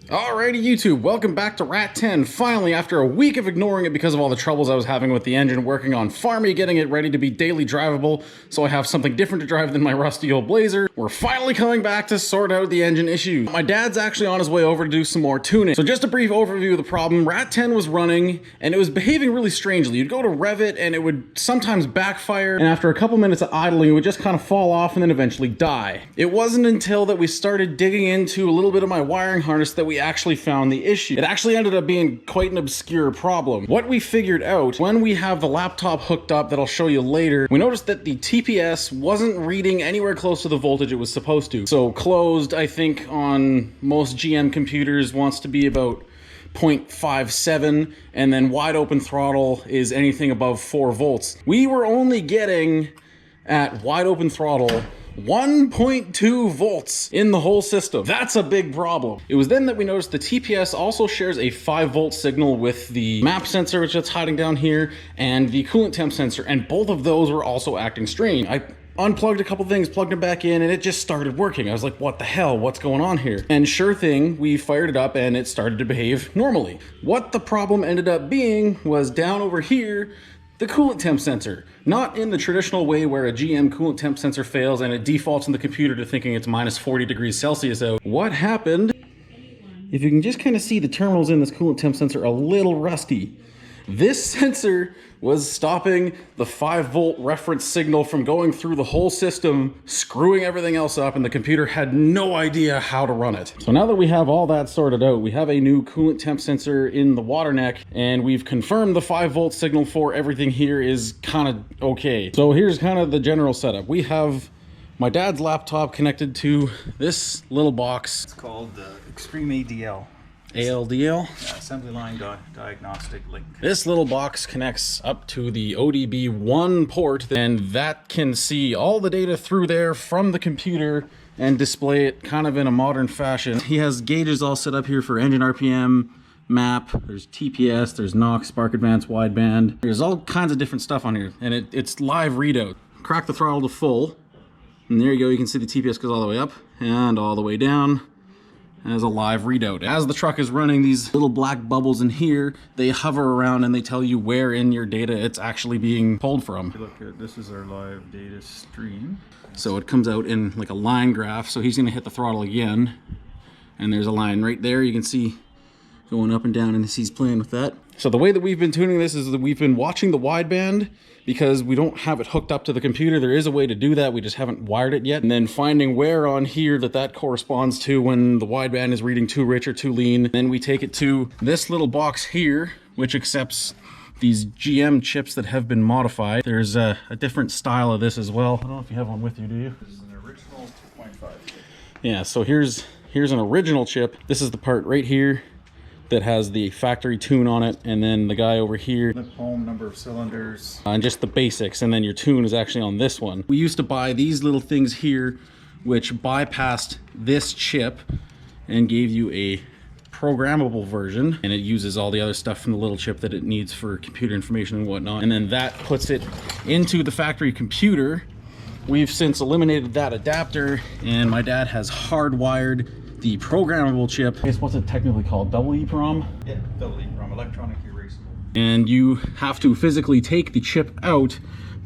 Alrighty YouTube, welcome back to Rat 10. Finally, after a week of ignoring it because of all the troubles I was having with the engine, working on farming, getting it ready to be daily drivable, so I have something different to drive than my rusty old Blazer, we're finally coming back to sort out the engine issues. My dad's actually on his way over to do some more tuning. So just a brief overview of the problem. Rat 10 was running, and it was behaving really strangely. You'd go to rev it, and it would sometimes backfire, and after a couple minutes of idling, it would just kind of fall off and then eventually die. It wasn't until that we started digging into a little bit of my wiring harness that we actually found the issue. It actually ended up being quite an obscure problem. What we figured out when we have the laptop hooked up that I'll show you later, we noticed that the TPS wasn't reading anywhere close to the voltage it was supposed to. So closed, I think on most GM computers wants to be about 0.57, and then wide open throttle is anything above 4 volts. We were only getting at wide open throttle 1.2 volts in the whole system. That's a big problem. It was then that we noticed the TPS also shares a 5 volt signal with the map sensor, which it's hiding down here, and the coolant temp sensor, and both of those were also acting strange. I unplugged a couple things, plugged it back in, and it just started working. I was like, what the hell? What's going on here? And sure thing, we fired it up and it started to behave normally. What the problem ended up being was down over here, the coolant temp sensor. Not in the traditional way where a GM coolant temp sensor fails and it defaults in the computer to thinking it's minus 40 degrees Celsius out. What happened, if you can just kind of see the terminals in this coolant temp sensor a little rusty. This sensor was stopping the 5 volt reference signal from going through the whole system, screwing everything else up, and the computer had no idea how to run it. So now that we have all that sorted out, we have a new coolant temp sensor in the water neck, and we've confirmed the 5 volt signal for everything here is kind of okay. So here's kind of the general setup. We have my dad's laptop connected to this little box. It's called Extreme ADL. ALDL? Yeah, assembly line diagnostic link. This little box connects up to the ODB1 port, and that can see all the data through there from the computer and display it kind of in a modern fashion. He has gauges all set up here for engine RPM, map, there's TPS, there's NOx, Spark Advance, wideband. There's all kinds of different stuff on here, and it's live readout. Crack the throttle to full, and there you go, you can see the TPS goes all the way up and all the way down. As a live readout. As the truck is running, these little black bubbles in here, they hover around and they tell you where in your data it's actually being pulled from. Look at this is our live data stream. So it comes out in like a line graph. So he's going to hit the throttle again, and there's a line right there. You can see going up and down, and he's playing with that. So the way that we've been tuning this is that we've been watching the wideband because we don't have it hooked up to the computer. There is a way to do that, we just haven't wired it yet. And then finding where on here that corresponds to when the wideband is reading too rich or too lean. Then we take it to this little box here, which accepts these GM chips that have been modified. There's a different style of this as well. I don't know if you have one with you, do you? This is an original 2.5 chip. Yeah, so here's an original chip. This is the part right here that has the factory tune on it, and then the guy over here, Lip home, number of cylinders, and just the basics, and then your tune is actually on this one. We used to buy these little things here which bypassed this chip and gave you a programmable version, and it uses all the other stuff from the little chip that it needs for computer information and whatnot, and then that puts it into the factory computer. We've since eliminated that adapter, and my dad has hardwired the programmable chip. I guess what's it technically called? Double EEPROM? Yeah, double EEPROM, electronic erasable. And you have to physically take the chip out,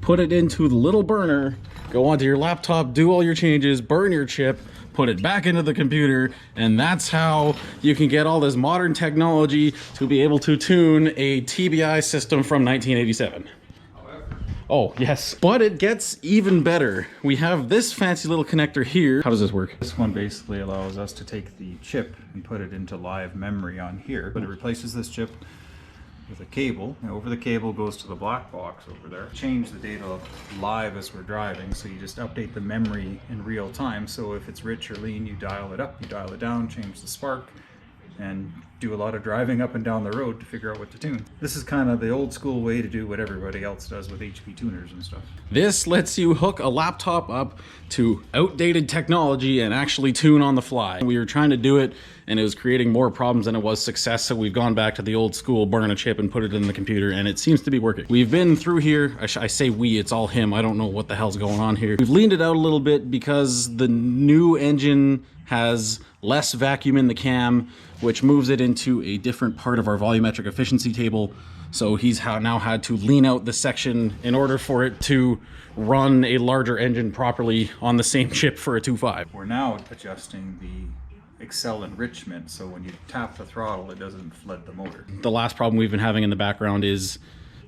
put it into the little burner, go onto your laptop, do all your changes, burn your chip, put it back into the computer, and that's how you can get all this modern technology to be able to tune a TBI system from 1987. Oh, yes. But it gets even better. We have this fancy little connector here. How does this work? This one basically allows us to take the chip and put it into live memory on here, but it replaces this chip with a cable, and over the cable goes to the black box over there. Change the data live as we're driving, so you just update the memory in real time. So if it's rich or lean, you dial it up, you dial it down, change the spark, and do a lot of driving up and down the road to figure out what to tune. This is kind of the old school way to do what everybody else does with HP tuners and stuff. This lets you hook a laptop up to outdated technology and actually tune on the fly. We were trying to do it, and it was creating more problems than it was success, so we've gone back to the old school, burn a chip and put it in the computer, and it seems to be working. We've been through here, I say we, it's all him, I don't know what the hell's going on here. We've leaned it out a little bit because the new engine has less vacuum in the cam, which moves it into a different part of our volumetric efficiency table. So he's now had to lean out the section in order for it to run a larger engine properly on the same chip for a 2.5. We're now adjusting the Excel enrichment, so when you tap the throttle, it doesn't flood the motor. The last problem we've been having in the background is,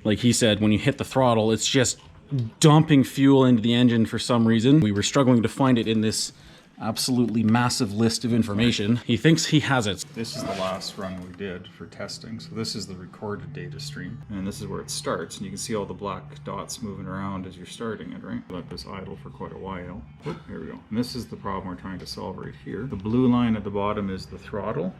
like he said, when you hit the throttle, it's just dumping fuel into the engine for some reason. We were struggling to find it in this absolutely massive list of information. He thinks he has it. This is the last run we did for testing. So this is the recorded data stream. And this is where it starts. And you can see all the black dots moving around as you're starting it, right? Let this idle for quite a while. Whoop, here we go. And this is the problem we're trying to solve right here. The blue line at the bottom is the throttle.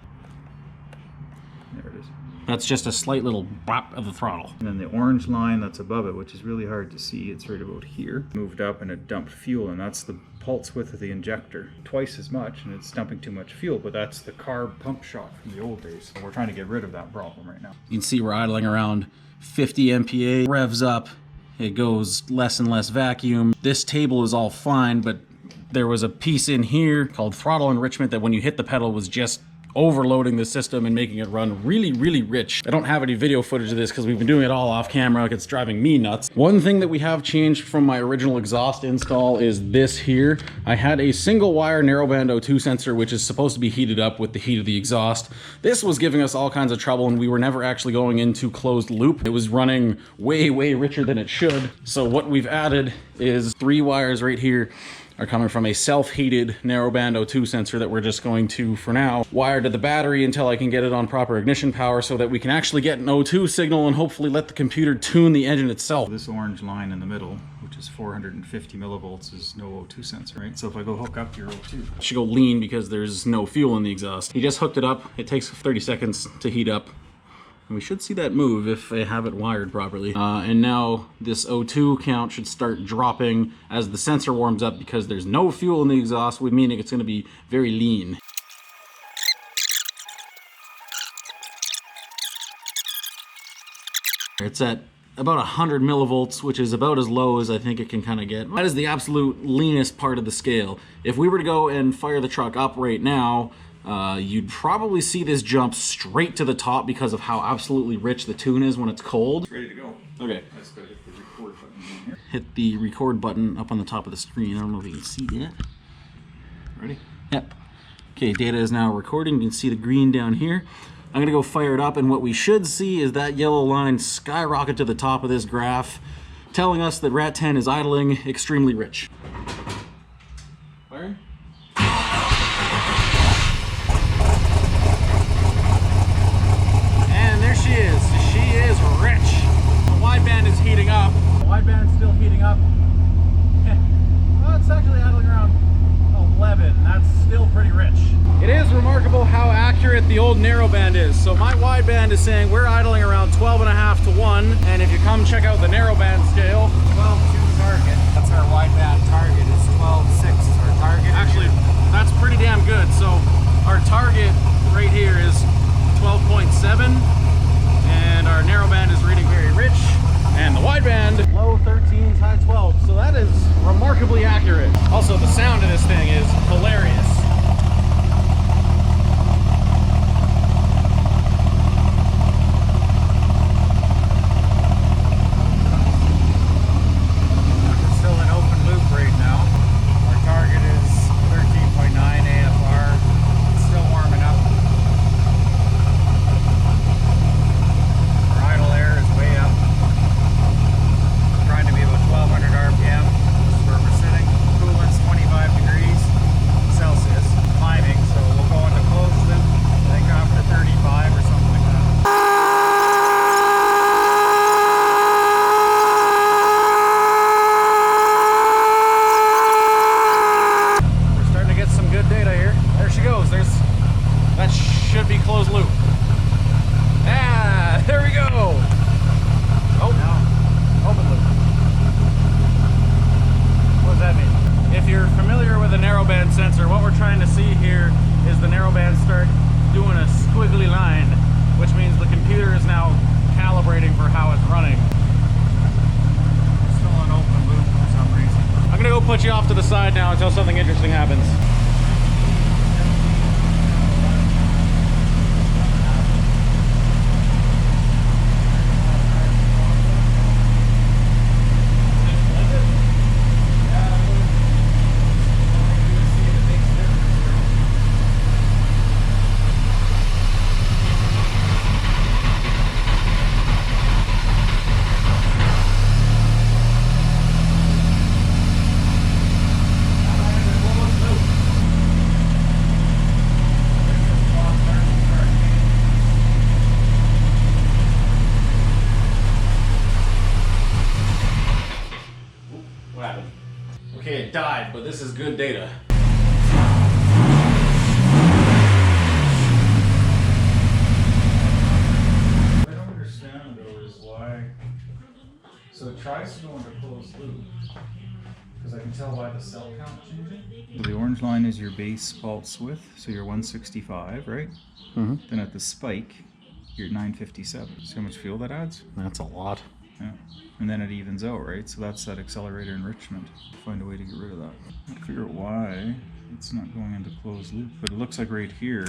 There it is. That's just a slight little bop of the throttle. And then the orange line that's above it, which is really hard to see, it's right about here, moved up and it dumped fuel, and that's the pulse width of the injector. Twice as much, and it's dumping too much fuel, but that's the carb pump shot from the old days. So we're trying to get rid of that problem right now. You can see we're idling around 50 MPa, revs up, it goes less and less vacuum. This table is all fine, but there was a piece in here called throttle enrichment that when you hit the pedal was just overloading the system and making it run really, really rich. I don't have any video footage of this because we've been doing it all off camera. It's driving me nuts. One thing that we have changed from my original exhaust install is this here. I had a single wire narrowband O2 sensor, which is supposed to be heated up with the heat of the exhaust. This was giving us all kinds of trouble and we were never actually going into closed loop. It was running way, way richer than it should. So what we've added is 3 wires right here are coming from a self-heated narrowband O2 sensor that we're just going to, for now, wire to the battery until I can get it on proper ignition power so that we can actually get an O2 signal and hopefully let the computer tune the engine itself. This orange line in the middle, which is 450 millivolts, is no O2 sensor, right? So if I go hook up your O2, It should go lean because there's no fuel in the exhaust. He just hooked it up. It takes 30 seconds to heat up. And we should see that move if I have it wired properly. And now this O2 count should start dropping as the sensor warms up because there's no fuel in the exhaust, meaning it's going to be very lean. It's at about 100 millivolts, which is about as low as I think it can kind of get. That is the absolute leanest part of the scale. If we were to go and fire the truck up right now, you'd probably see this jump straight to the top because of how absolutely rich the tune is when it's cold. ready to go. Okay. Let's go hit the record button in here. Hit the record button up on the top of the screen. I don't know if you can see that. Ready? Yep. Okay, data is now recording. You can see the green down here. I'm gonna go fire it up, and what we should see is that yellow line skyrocket to the top of this graph, telling us that Rat 10 is idling extremely rich. Firing? And there she is. She is rich. The wideband is heating up. The wideband's still heating up. Well, it's actually idling around 11. That's still pretty rich. It is remarkable how accurate the old narrowband is. So my wideband is saying we're idling around 12.5 to 1, and if you come check out the narrowband scale, 12.2 target. That's our wideband target. Is 12.6 is our target. actually that's pretty damn good. So our target right here is 12.7, and our narrowband is reading very rich, and the wideband low 13s, high 12s. So that is remarkably accurate. Also, the sound of this thing is hilarious. We're still in open loop right now. Our target is 13.9 AFR. It's still warming up. Our idle air is way up. We're trying to be about 1200 RPM. This is where we're sitting. Coolant's 25 degrees Celsius. Climbing, so we'll go into closed loop. I think after 35 or something like that. We're starting to get some good data here. There she goes. That should be closed loop. Ah, there we go. Oh, no. Open loop. What does that mean? If you're familiar with a narrowband sensor, what we're trying to see here is the narrowband start doing a squiggly line, which means the computer is now calibrating for how it's running. We're still in open loop for some reason. I'm gonna go put you off to the side now until something interesting happens. but this is good data. What I don't understand though is why. So it tries to go into closed loop because I can tell by the cell count changing. So the orange line is your base pulse width, so you're 165, right? Mm-hmm. Then at the spike, you're at 957. See how much fuel that adds? That's a lot. Yeah. And then it evens out, right? So that's that accelerator enrichment. Find a way to get rid of that. I'll figure out why it's not going into closed loop, but it looks like right here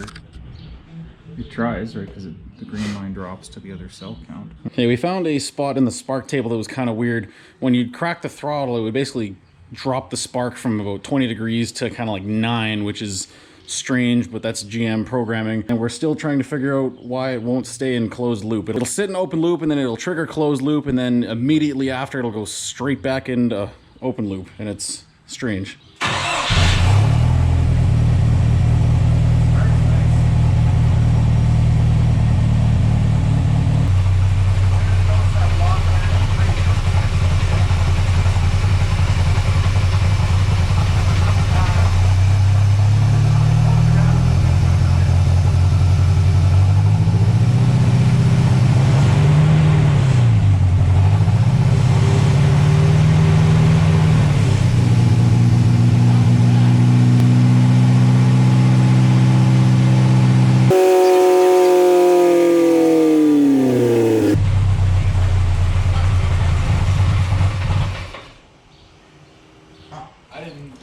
it tries, right? Because the green line drops to the other cell count. Okay, we found a spot in the spark table that was kind of weird. When you'd crack the throttle, it would basically drop the spark from about 20 degrees to kind of like 9, which is strange, but that's GM programming. And we're still trying to figure out why it won't stay in closed loop. It'll sit in open loop and then it'll trigger closed loop, and then immediately after it'll go straight back into open loop, and it's strange.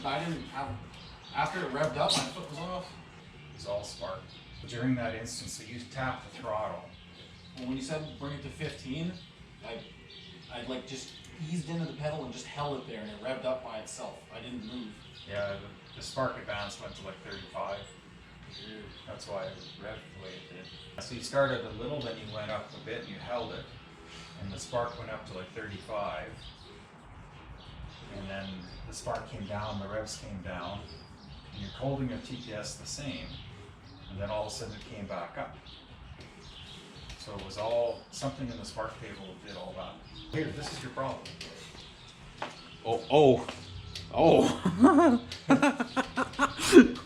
I didn't have, after it revved up, my foot was off. It's all spark. During that instance, so you tap the throttle. Well, when you said bring it to 15, I like just eased into the pedal and just held it there, and it revved up by itself. I didn't move. Yeah, the spark advance went to like 35. That's why it revved the way it did. So you started a little, then you went up a bit and you held it. And the spark went up to like 35. And then the spark came down, the revs came down. And you're holding your TPS the same. And then all of a sudden it came back up. So it was all, something in the spark table did all that. Here, this is your problem. Oh.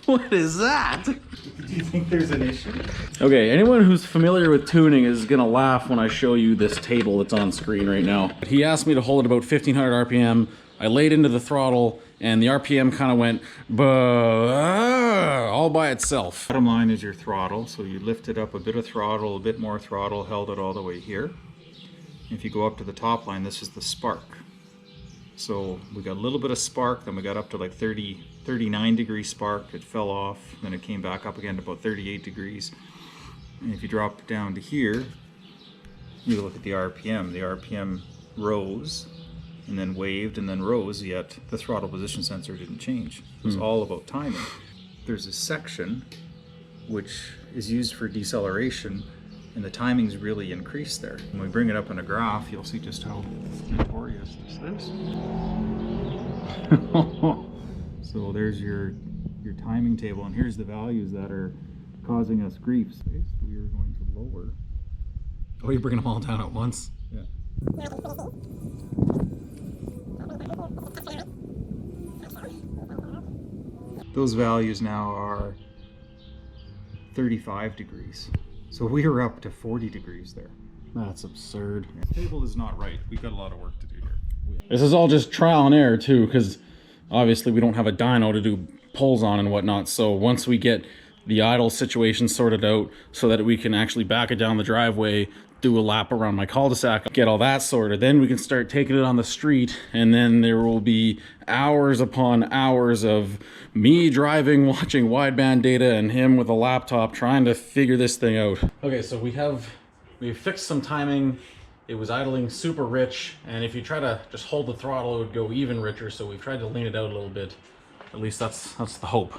What is that? Do you think there's an issue? Okay, anyone who's familiar with tuning is gonna laugh when I show you this table that's on screen right now. He asked me to hold it about 1500 RPM. I laid into the throttle and the RPM kind of went all by itself. Bottom line is your throttle, so you lifted up a bit of throttle, a bit more throttle, held it all the way here. If you go up to the top line, this is the spark. So we got a little bit of spark, then we got up to like 39 degree spark, it fell off, then it came back up again to about 38 degrees. And if you drop it down to here, you look at the RPM rose, and then waved, and then rose, yet the throttle position sensor didn't change. It was all about timing. There's a section which is used for deceleration, and the timing's really increased there. When we bring it up in a graph, you'll see just how notorious this is. So there's your timing table, and here's the values that are causing us grief. So we are going to lower. Oh, you're bringing them all down at once? Yeah. Those values now are 35 degrees. So we are up to 40 degrees there. That's absurd. The table is not right. We've got a lot of work to do here. This is all just trial and error too, because obviously we don't have a dyno to do pulls on and whatnot. So once we get the idle situation sorted out so that we can actually back it down the driveway, do a lap around my cul-de-sac, get all that sorted, then we can start taking it on the street, and then there will be hours upon hours of me driving, watching wideband data, and him with a laptop trying to figure this thing out. Okay, so we fixed some timing. It was idling super rich, and if you try to just hold the throttle, it would go even richer, so we've tried to lean it out a little bit. At least that's the hope.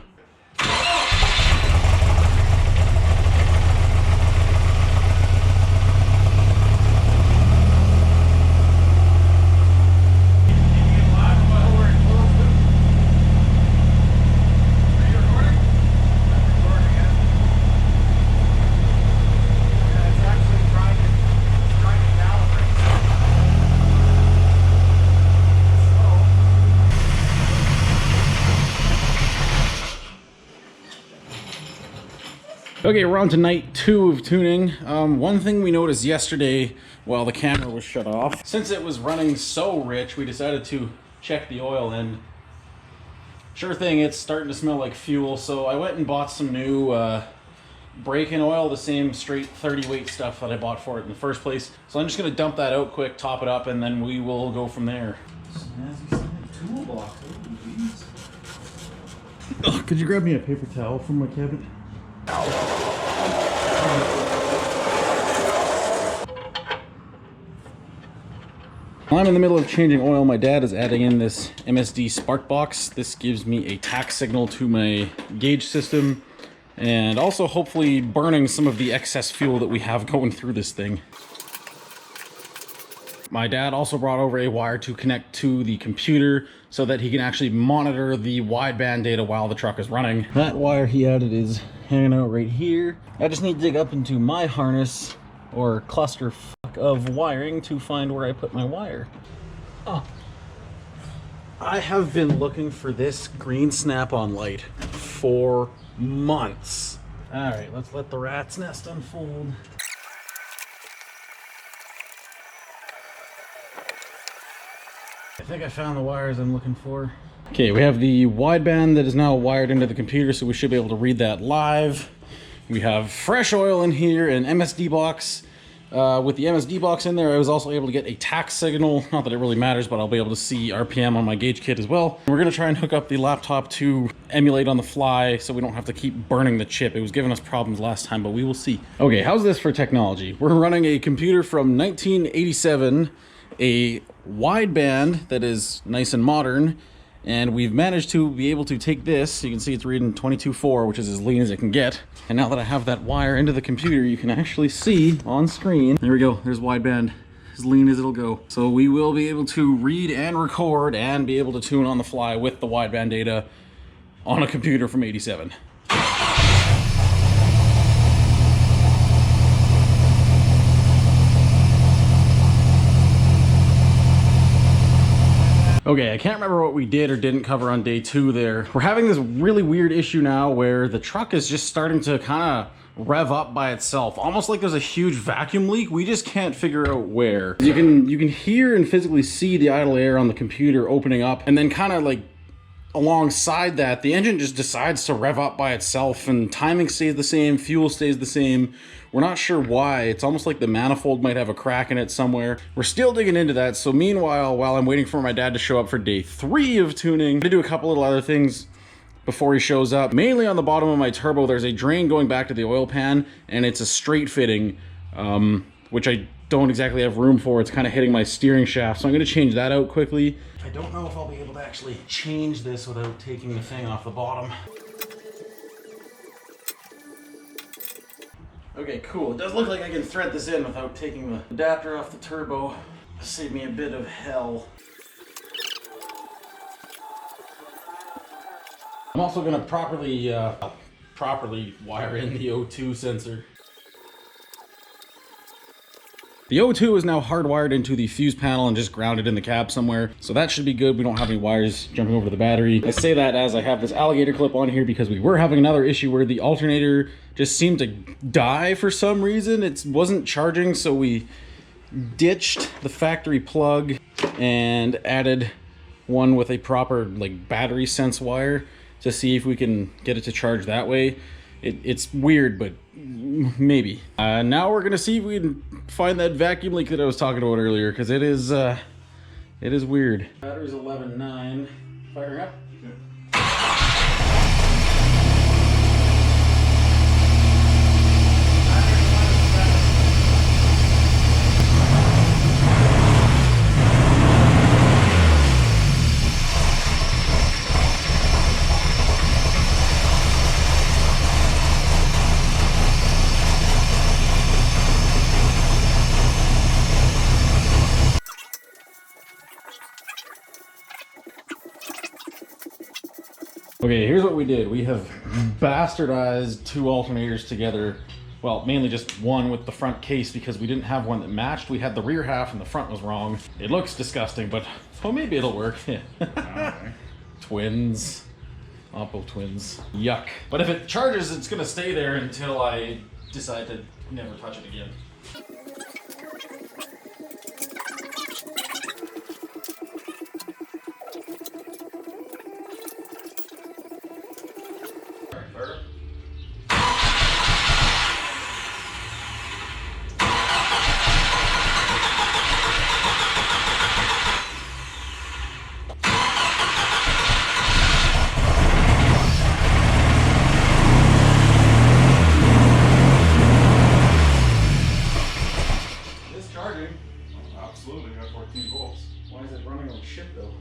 Okay, we're on to night 2 of tuning. One thing we noticed yesterday while the camera was shut off, since it was running so rich, we decided to check the oil, and sure thing, it's starting to smell like fuel. So I went and bought some new break-in oil, the same straight 30 weight stuff that I bought for it in the first place. So I'm just gonna dump that out quick, top it up, and then we will go from there. Oh, could you grab me a paper towel from my cabinet? While I'm in the middle of changing oil, my dad is adding in this MSD spark box. This gives me a tack signal to my gauge system, and also hopefully burning some of the excess fuel that we have going through this thing. My dad also brought over a wire to connect to the computer so that he can actually monitor the wideband data while the truck is running. That wire he added is hanging out right here. I just need to dig up into my harness or cluster of wiring to find where I put my wire. Oh, I have been looking for this green snap-on light for months. All right, let's let the rat's nest unfold. I think I found the wires I'm looking for. Okay, we have the wideband that is now wired into the computer, so we should be able to read that live. We have fresh oil in here, an MSD box. With the MSD box in there, I was also able to get a tack signal. Not that it really matters, but I'll be able to see RPM on my gauge kit as well. We're gonna try and hook up the laptop to emulate on the fly so we don't have to keep burning the chip. It was giving us problems last time, but we will see. Okay, how's this for technology? We're running a computer from 1987, a wideband that is nice and modern, and we've managed to be able to take this. You can see it's reading 22.4, which is as lean as it can get. And now that I have that wire into the computer, you can actually see on screen. There we go, there's wideband, as lean as it'll go. So we will be able to read and record and be able to tune on the fly with the wideband data on a computer from 87. Okay, I can't remember what we did or didn't cover on day 2 there. We're having this really weird issue now where the truck is just starting to kind of rev up by itself, almost like there's a huge vacuum leak. We just can't figure out where. You can hear and physically see the idle air on the computer opening up, and then kind of like alongside that, the engine just decides to rev up by itself, and timing stays the same, fuel stays the same. We're not sure why. It's almost like the manifold might have a crack in it somewhere. We're still digging into that. So meanwhile, while I'm waiting for my dad to show up for day 3 of tuning, I'm gonna do a couple little other things before he shows up. Mainly on the bottom of my turbo, there's a drain going back to the oil pan, and it's a straight fitting, which I don't exactly have room for. It's kind of hitting my steering shaft, so I'm gonna change that out quickly. I don't know if I'll be able to actually change this without taking the thing off the bottom. Okay, cool. It does look like I can thread this in without taking the adapter off the turbo. Save me a bit of hell. I'm also gonna properly wire in the O2 sensor. The O2 is now hardwired into the fuse panel and just grounded in the cab somewhere. So that should be good. We don't have any wires jumping over the battery. I say that as I have this alligator clip on here because we were having another issue where the alternator just seemed to die for some reason. It wasn't charging, so we ditched the factory plug and added one with a proper like battery sense wire to see if we can get it to charge that way. It's weird, but maybe. Now we're gonna see if we can find that vacuum leak that I was talking about earlier, because it is weird. Battery's 11.9. Firing up. Okay, here's what we did. We have bastardized 2 alternators together. Well, mainly just one with the front case because we didn't have one that matched. We had the rear half and the front was wrong. It looks disgusting, but well, maybe it'll work. Okay. Twins. Oppo twins. Yuck. But if it charges, it's gonna stay there until I decide to never touch it again. Absolutely, got 14 volts. Why is it running like shit though?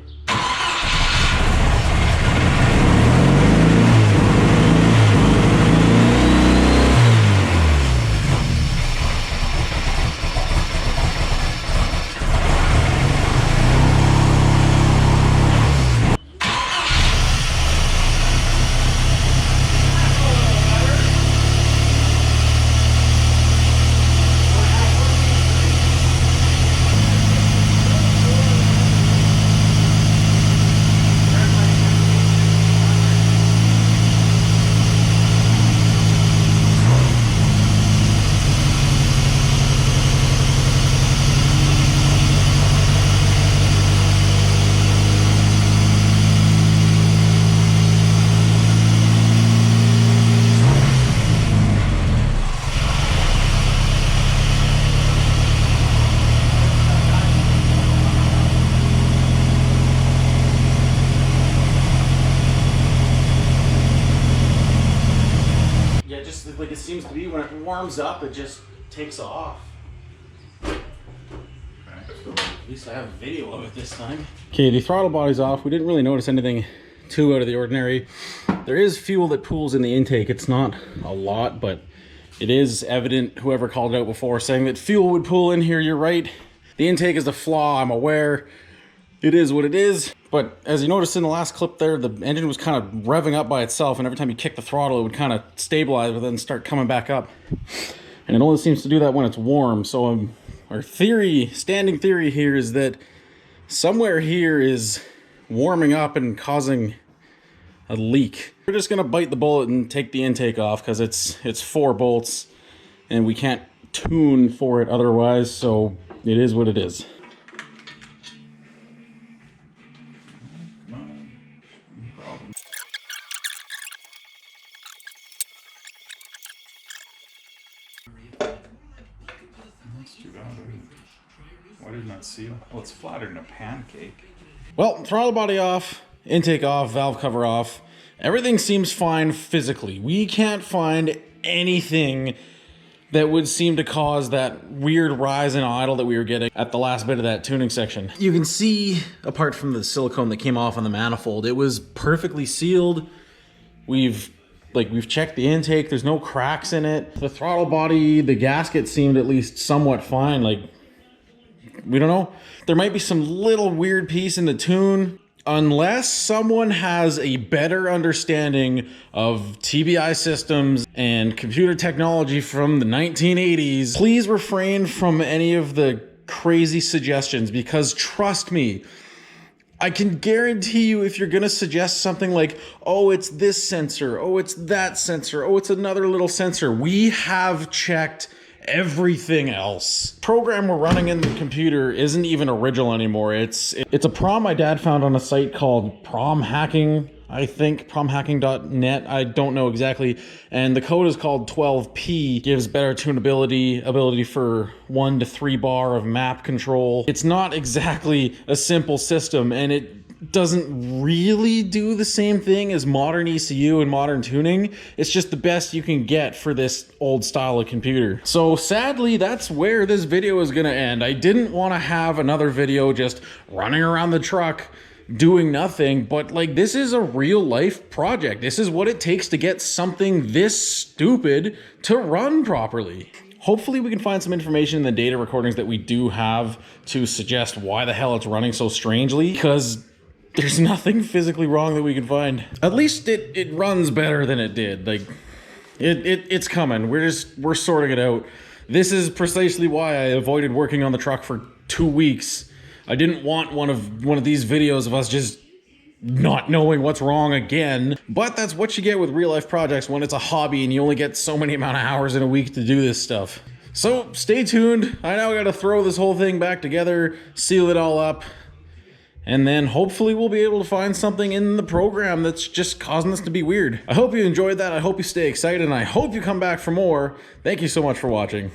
Like it seems to be when it warms up, it just takes off. Okay. So at least I have a video of it this time. Okay, the throttle body's off. We didn't really notice anything too out of the ordinary. There is fuel that pools in the intake. It's not a lot, but it is evident, whoever called it out before, saying that fuel would pool in here. You're right. The intake is a flaw, I'm aware. It is what it is. But as you noticed in the last clip there, the engine was kind of revving up by itself, and every time you kick the throttle, it would kind of stabilize, but then start coming back up. And it only seems to do that when it's warm. So our theory, standing theory here, is that somewhere here is warming up and causing a leak. We're just gonna bite the bullet and take the intake off because it's 4 bolts, and we can't tune for it otherwise. So it is what it is. Why didn't that seal? Well, it's flatter than a pancake. Well, throttle body off, intake off, valve cover off. Everything seems fine physically. We can't find anything that would seem to cause that weird rise in idle that we were getting at the last bit of that tuning section. You can see, apart from the silicone that came off on the manifold, it was perfectly sealed. We've checked the intake, there's no cracks in it. The throttle body, the gasket seemed at least somewhat fine. We don't know. There might be some little weird piece in the tune. Unless someone has a better understanding of TBI systems and computer technology from the 1980s, please refrain from any of the crazy suggestions, because trust me, I can guarantee you if you're gonna suggest something like, oh, it's this sensor, oh, it's that sensor, oh, it's another little sensor, we have checked everything else. Program we're running in the computer isn't even original anymore. It's a prom my dad found on a site called Prom Hacking, I think, promhacking.net, I don't know exactly, and the code is called 12P, gives better tunability, ability for 1 to 3 bar of map control. It's not exactly a simple system, and it doesn't really do the same thing as modern ECU and modern tuning. It's just the best you can get for this old style of computer. So sadly, that's where this video is gonna end. I didn't want to have another video just running around the truck doing nothing, but this is a real life project. This is what it takes to get something this stupid to run properly. Hopefully we can find some information in the data recordings that we do have to suggest why the hell it's running so strangely, because there's nothing physically wrong that we can find. At least it runs better than it did. It's coming. We're sorting it out. This is precisely why I avoided working on the truck for 2 weeks. I didn't want one of these videos of us just not knowing what's wrong again. But that's what you get with real life projects when it's a hobby and you only get so many amount of hours in a week to do this stuff. So stay tuned. I now gotta throw this whole thing back together, seal it all up, and then hopefully we'll be able to find something in the program that's just causing this to be weird. I hope you enjoyed that. I hope you stay excited, and I hope you come back for more. Thank you so much for watching.